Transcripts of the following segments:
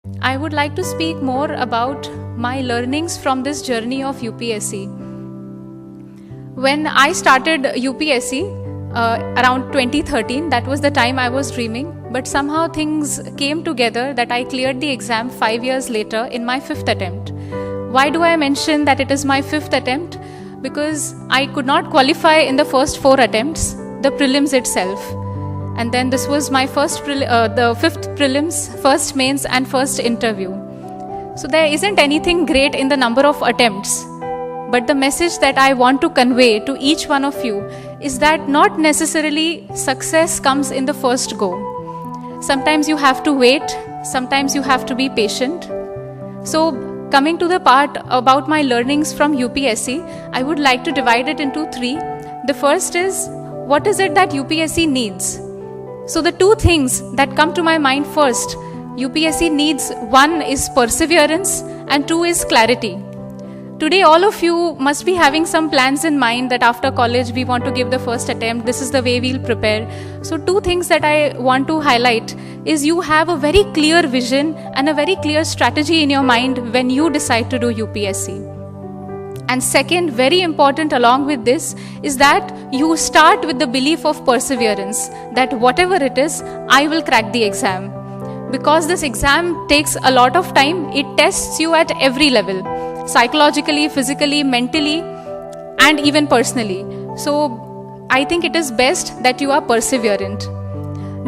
I would like to speak more about my learnings from this journey of UPSC. When I started UPSC around 2013, that was the time I was dreaming, but somehow things came together that I cleared the exam 5 years later in my 5th attempt. Why do I mention that it is my 5th attempt? Because I could not qualify in the first 4 attempts, the prelims itself. And then this was my the 5th prelims, first mains and first interview. So there isn't anything great in the number of attempts. But the message that I want to convey to each one of you is that not necessarily success comes in the first go. Sometimes you have to wait, sometimes you have to be patient. So coming to the part about my learnings from UPSC, I would like to divide it into 3. The first is, what is it that UPSC needs? So the 2 things that come to my mind first, UPSC needs, 1 is perseverance and 2 is clarity. Today all of you must be having some plans in mind that after college we want to give the first attempt, this is the way we'll prepare. So 2 things that I want to highlight is you have a very clear vision and a very clear strategy in your mind when you decide to do UPSC. And second, very important along with this, is that you start with the belief of perseverance, that whatever it is, I will crack the exam. Because this exam takes a lot of time, it tests you at every level, psychologically, physically, mentally, and even personally. So I think it is best that you are perseverant.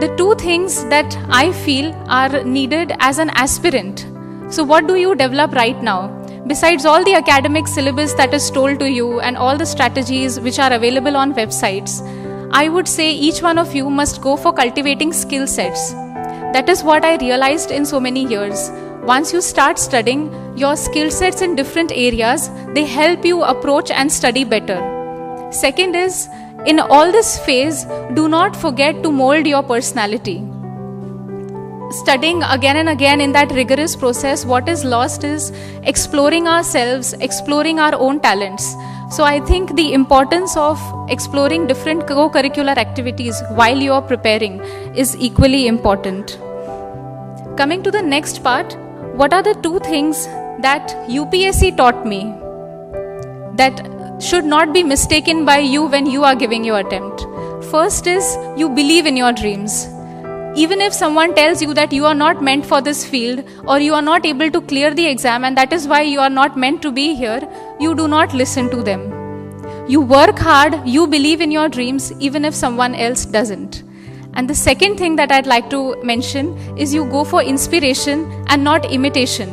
The 2 things that I feel are needed as an aspirant. So what do you develop right now? Besides all the academic syllabus that is told to you and all the strategies which are available on websites, I would say each one of you must go for cultivating skill sets. That is what I realized in so many years. Once you start studying, your skill sets in different areas, they help you approach and study better. Second is, in all this phase, do not forget to mold your personality. Studying again and again in that rigorous process, what is lost is exploring ourselves, exploring our own talents. So I think the importance of exploring different co-curricular activities while you are preparing is equally important. Coming to the next part, what are the 2 things that UPSC taught me that should not be mistaken by you when you are giving your attempt? First is, you believe in your dreams. Even if someone tells you that you are not meant for this field or you are not able to clear the exam and that is why you are not meant to be here, you do not listen to them. You work hard, you believe in your dreams even if someone else doesn't. And the second thing that I'd like to mention is you go for inspiration and not imitation.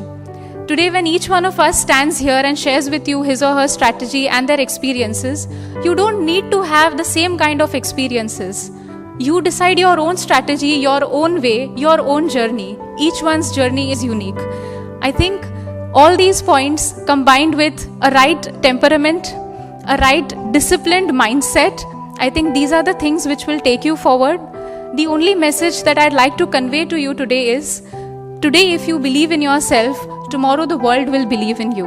Today when each one of us stands here and shares with you his or her strategy and their experiences, you don't need to have the same kind of experiences. You decide your own strategy, your own way, your own journey. Each one's journey is unique. I think all these points combined with a right temperament, a right disciplined mindset, I think these are the things which will take you forward. The only message that I'd like to convey to you today is, today if you believe in yourself, tomorrow the world will believe in you.